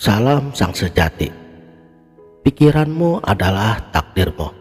Salam sang sejati. Pikiranmu adalah takdirmu.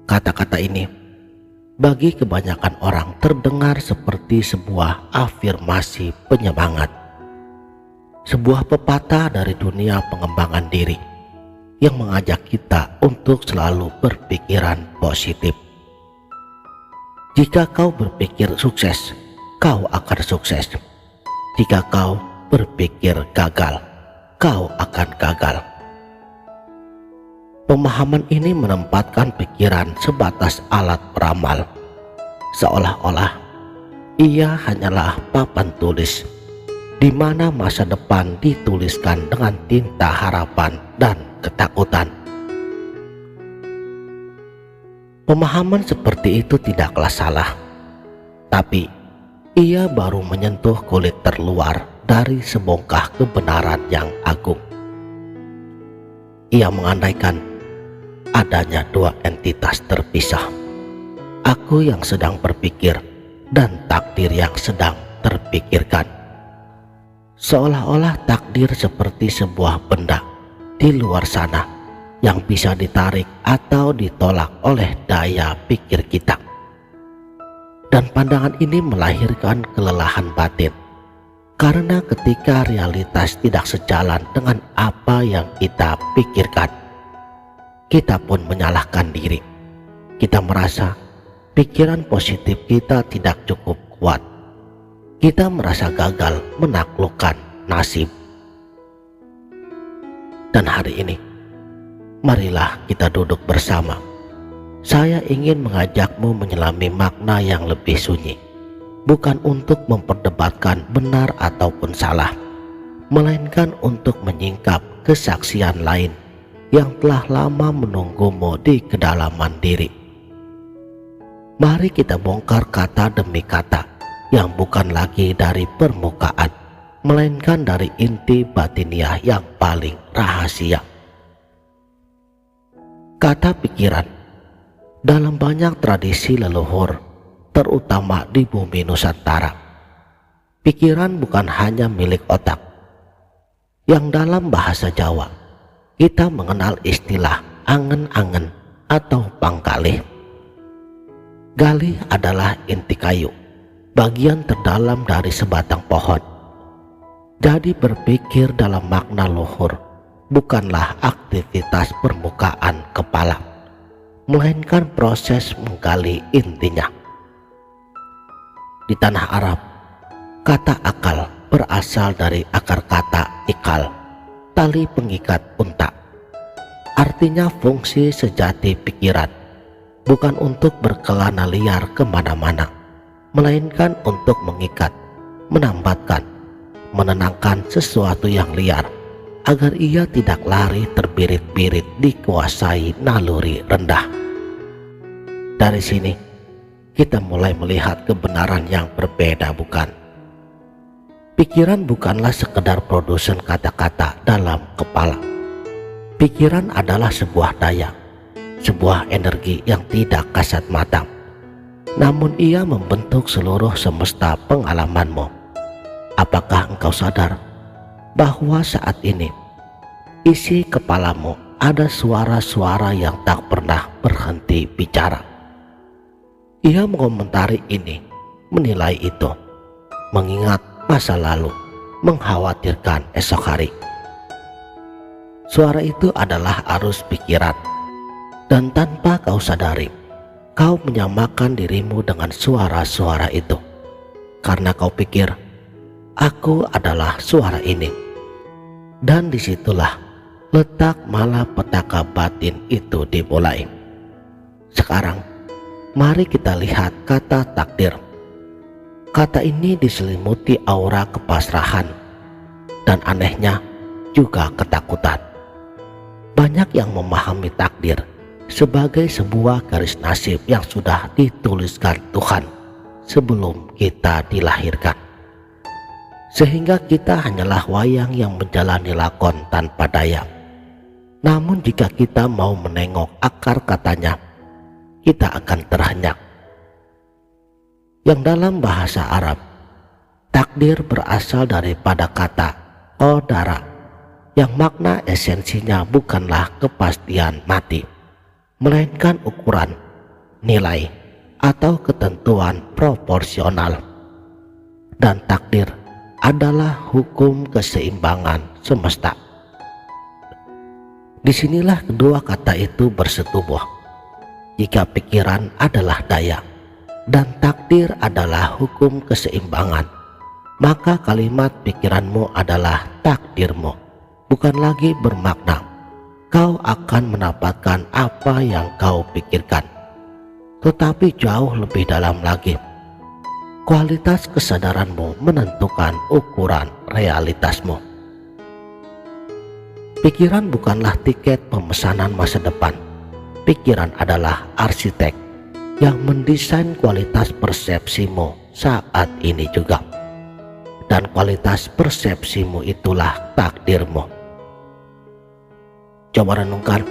Kata-kata ini bagi kebanyakan orang terdengar seperti sebuah afirmasi penyemangat, sebuah pepatah dari dunia pengembangan diri yang mengajak kita untuk selalu berpikiran positif. Jika kau berpikir sukses, kau akan sukses. Jika kau berpikir gagal, kau akan gagal. Pemahaman ini menempatkan pikiran sebatas alat peramal, seolah-olah ia hanyalah papan tulis di mana masa depan dituliskan dengan tinta harapan dan ketakutan. Pemahaman seperti itu tidaklah salah, tapi ia baru menyentuh kulit terluar dari sebongkah kebenaran yang agung. Ia mengandaikan adanya dua entitas terpisah, aku yang sedang berpikir dan takdir yang sedang terpikirkan. Seolah-olah takdir seperti sebuah benda di luar sana yang bisa ditarik atau ditolak oleh daya pikir kita. Dan pandangan ini melahirkan kelelahan batin, karena ketika realitas tidak sejalan dengan apa yang kita pikirkan, kita pun menyalahkan diri. Kita merasa pikiran positif kita tidak cukup kuat. Kita merasa gagal menaklukkan nasib. Dan hari ini, marilah kita duduk bersama. Saya ingin mengajakmu menyelami makna yang lebih sunyi, bukan untuk memperdebatkan benar ataupun salah, melainkan untuk menyingkap kesaksian lain yang telah lama menunggumu di kedalaman diri. Mari kita bongkar kata demi kata yang bukan lagi dari permukaan, melainkan dari inti batiniah yang paling rahasia. Kata pikiran dalam banyak tradisi leluhur, terutama di bumi Nusantara, pikiran bukan hanya milik otak. Yang dalam bahasa Jawa kita mengenal istilah angen-angen atau pangkalih. Galih adalah inti kayu, bagian terdalam dari sebatang pohon. Jadi berpikir dalam makna luhur bukanlah aktivitas permukaan kepala, melainkan proses menggali intinya. Di tanah Arab, kata akal berasal dari akar kata ikal, tali pengikat unta. Artinya fungsi sejati pikiran bukan untuk berkelana liar kemana-mana, melainkan untuk mengikat, menambatkan, menenangkan sesuatu yang liar agar ia tidak lari terbirit-birit dikuasai naluri rendah. Dari sini kita mulai melihat kebenaran yang berbeda, bukan? Pikiran bukanlah sekedar produsen kata-kata dalam kepala. Pikiran adalah sebuah daya, sebuah energi yang tidak kasat mata, namun ia membentuk seluruh semesta pengalamanmu. Apakah engkau sadar bahwa saat ini isi kepalamu ada suara-suara yang tak pernah berhenti bicara? Ia mengomentari ini, menilai itu, mengingat masa lalu, mengkhawatirkan esok hari. Suara itu adalah arus pikiran, dan tanpa kau sadari, kau menyamakan dirimu dengan suara-suara itu, karena kau pikir, aku adalah suara ini. Dan disitulah letak malapetaka batin itu dimulai. Sekarang, mari kita lihat kata takdir. Kata ini diselimuti aura kepasrahan, dan anehnya juga ketakutan. Banyak yang memahami takdir sebagai sebuah garis nasib yang sudah dituliskan Tuhan sebelum kita dilahirkan, sehingga kita hanyalah wayang yang menjalani lakon tanpa daya. Namun jika kita mau menengok akar katanya, kita akan terhenyak. Yang dalam bahasa Arab, takdir berasal daripada kata qadara yang makna esensinya bukanlah kepastian mati, melainkan ukuran, nilai, atau ketentuan proporsional. Dan takdir adalah hukum keseimbangan semesta. Disinilah kedua kata itu bersetubuh. Jika pikiran adalah daya dan takdir adalah hukum keseimbangan, maka kalimat pikiranmu adalah takdirmu bukan lagi bermakna kau akan mendapatkan apa yang kau pikirkan, tetapi jauh lebih dalam lagi. Kualitas kesadaranmu menentukan ukuran realitasmu. Pikiran bukanlah tiket pemesanan masa depan. Pikiran adalah arsitek yang mendesain kualitas persepsimu saat ini juga. Dan kualitas persepsimu itulah takdirmu. Coba renungkan,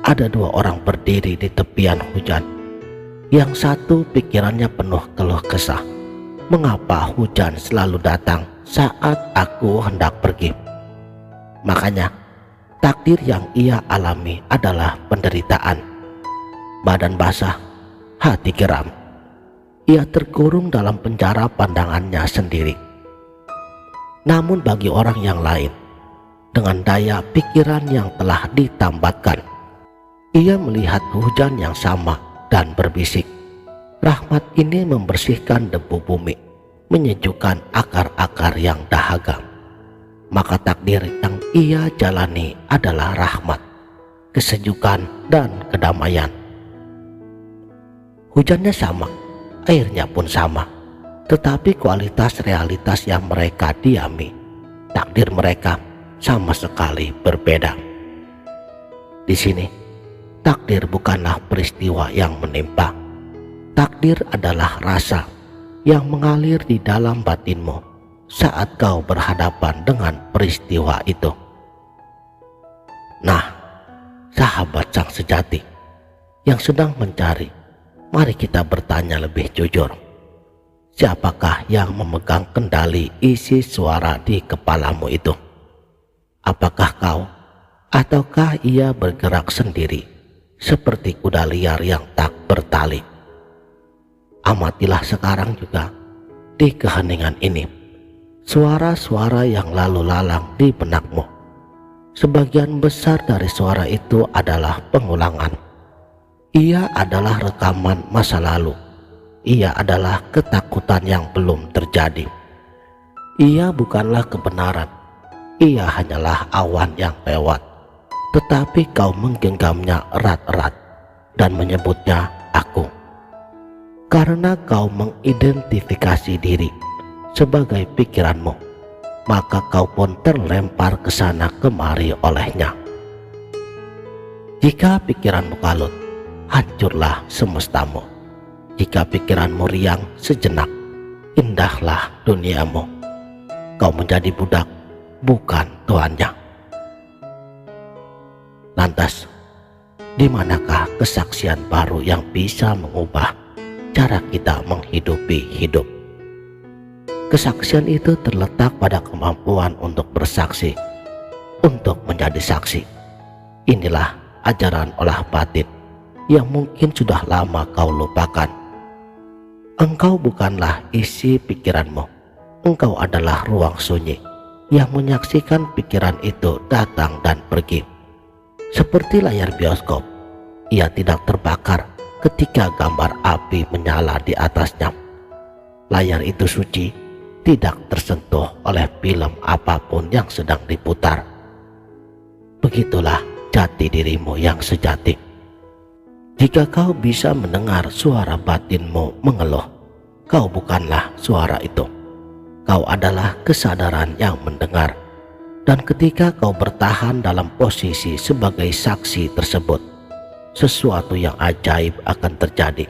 ada dua orang berdiri di tepian hujan. Yang satu pikirannya penuh keluh kesah. Mengapa hujan selalu datang saat aku hendak pergi? Makanya takdir yang ia alami adalah penderitaan. Badan basah, hati geram. Ia terkurung dalam penjara pandangannya sendiri. Namun bagi orang yang lain, dengan daya pikiran yang telah ditambatkan, ia melihat hujan yang sama dan berbisik, rahmat ini membersihkan debu bumi, menyejukkan akar-akar yang dahaga. Maka takdir yang ia jalani adalah rahmat, kesejukan, dan kedamaian. Hujannya sama, airnya pun sama, tetapi kualitas realitas yang mereka diami, takdir mereka sama sekali berbeda. Di sini, takdir bukanlah peristiwa yang menimpa. Takdir adalah rasa yang mengalir di dalam batinmu saat kau berhadapan dengan peristiwa itu. Nah, sahabat sang sejati yang sedang mencari, mari kita bertanya lebih jujur. Siapakah yang memegang kendali isi suara di kepalamu itu? Apakah kau ataukah ia bergerak sendiri seperti kuda liar yang tak bertali? Amatilah sekarang juga di keheningan ini suara-suara yang lalu lalang di benakmu. Sebagian besar dari suara itu adalah pengulangan. Ia adalah rekaman masa lalu. Ia adalah ketakutan yang belum terjadi. Ia bukanlah kebenaran. Ia hanyalah awan yang lewat. Tetapi kau menggenggamnya erat-erat dan menyebutnya aku. Karena kau mengidentifikasi diri sebagai pikiranmu, maka kau pun terlempar ke sana kemari olehnya. Jika pikiranmu kalut, hancurlah semestamu. Jika pikiranmu riang sejenak, indahlah duniamu. Kau menjadi budak, bukan tuannya. Lantas, di manakah kesaksian baru yang bisa mengubah cara kita menghidupi hidup? Kesaksian itu terletak pada kemampuan untuk bersaksi, untuk menjadi saksi. Inilah ajaran olah batin yang mungkin sudah lama kau lupakan. Engkau bukanlah isi pikiranmu. Engkau adalah ruang sunyi yang menyaksikan pikiran itu datang dan pergi. Seperti layar bioskop, ia tidak terbakar ketika gambar api menyala di atasnya. Layar itu suci, tidak tersentuh oleh film apapun yang sedang diputar. Begitulah jati dirimu yang sejati. Jika kau bisa mendengar suara batinmu mengeluh, kau bukanlah suara itu. Kau adalah kesadaran yang mendengar. Dan ketika kau bertahan dalam posisi sebagai saksi tersebut, sesuatu yang ajaib akan terjadi.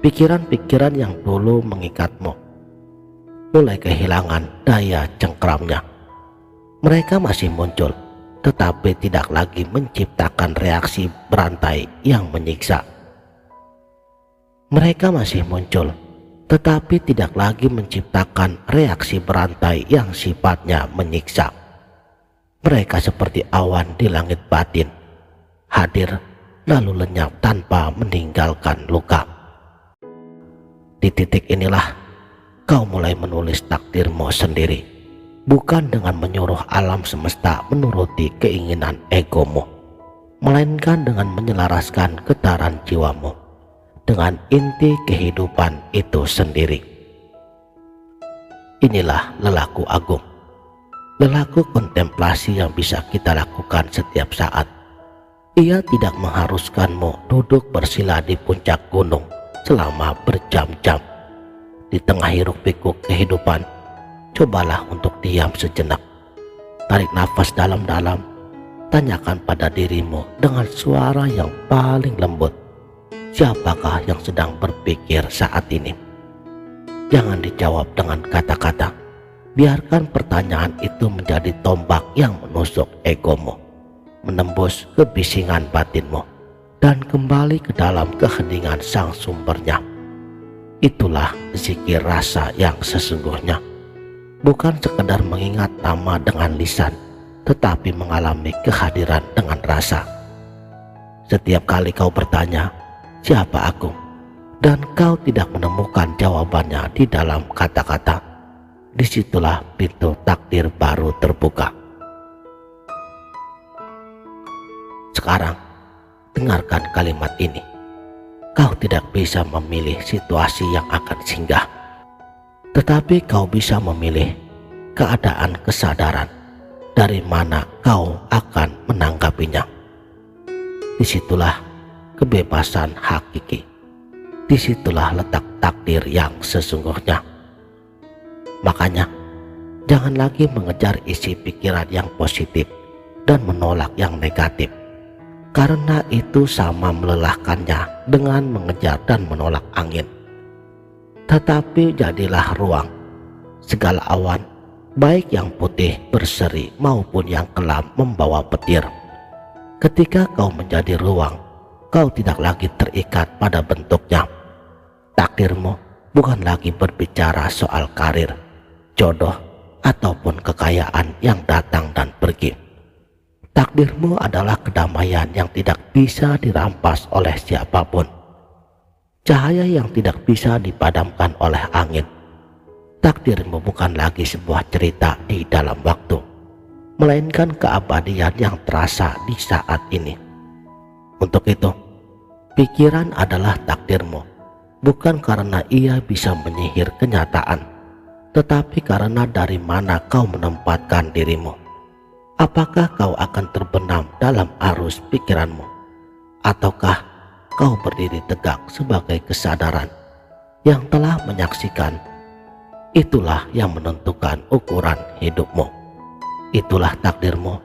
Pikiran-pikiran yang dulu mengikatmu mulai kehilangan daya cengkramnya. Mereka masih muncul, tetapi tidak lagi menciptakan reaksi berantai yang menyiksa. Mereka masih muncul, tetapi tidak lagi menciptakan reaksi berantai yang sifatnya menyiksa. Mereka seperti awan di langit batin, hadir lalu lenyap tanpa meninggalkan luka. Di titik inilah kau mulai menulis takdirmu sendiri, bukan dengan menyuruh alam semesta menuruti keinginan egomu, melainkan dengan menyelaraskan getaran jiwamu dengan inti kehidupan itu sendiri. Inilah lelaku agung, lelaku kontemplasi yang bisa kita lakukan setiap saat. Ia tidak mengharuskanmu duduk bersila di puncak gunung selama berjam-jam. Di tengah hiruk-pikuk kehidupan, cobalah untuk diam sejenak. Tarik nafas dalam-dalam, tanyakan pada dirimu dengan suara yang paling lembut, siapakah yang sedang berpikir saat ini? Jangan dijawab dengan kata-kata. Biarkan pertanyaan itu menjadi tombak yang menusuk egomu, menembus kebisingan batinmu, dan kembali ke dalam keheningan sang sumbernya. Itulah zikir rasa yang sesungguhnya, bukan sekedar mengingat nama dengan lisan, tetapi mengalami kehadiran dengan rasa. Setiap kali kau bertanya, siapa aku? Dan kau tidak menemukan jawabannya di dalam kata-kata, disitulah pintu takdir baru terbuka. Sekarang, dengarkan kalimat ini. Kau tidak bisa memilih situasi yang akan singgah, tetapi kau bisa memilih keadaan kesadaran dari mana kau akan menanggapinya. Disitulah kebebasan hakiki. Disitulah letak takdir yang sesungguhnya. Makanya, jangan lagi mengejar isi pikiran yang positif dan menolak yang negatif, karena itu sama melelahkannya dengan mengejar dan menolak angin. Tetapi jadilah ruang. Segala awan, baik yang putih berseri maupun yang kelam membawa petir. Ketika kau menjadi ruang, kau tidak lagi terikat pada bentuknya. Takdirmu bukan lagi berbicara soal karir, jodoh, ataupun kekayaan yang datang dan pergi. Takdirmu adalah kedamaian yang tidak bisa dirampas oleh siapapun, cahaya yang tidak bisa dipadamkan oleh angin. Takdirmu bukan lagi sebuah cerita di dalam waktu, melainkan keabadian yang terasa di saat ini. Untuk itu, pikiran adalah takdirmu, bukan karena ia bisa menyihir kenyataan, tetapi karena dari mana kau menempatkan dirimu. Apakah kau akan terbenam dalam arus pikiranmu, ataukah kau berdiri tegak sebagai kesadaran yang telah menyaksikan? Itulah yang menentukan ukuran hidupmu. Itulah takdirmu,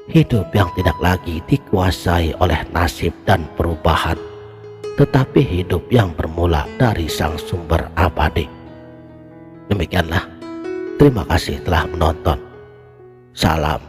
hidup yang tidak lagi dikuasai oleh nasib dan perubahan, tetapi hidup yang bermula dari sang sumber abadi. Demikianlah, terima kasih telah menonton. Salam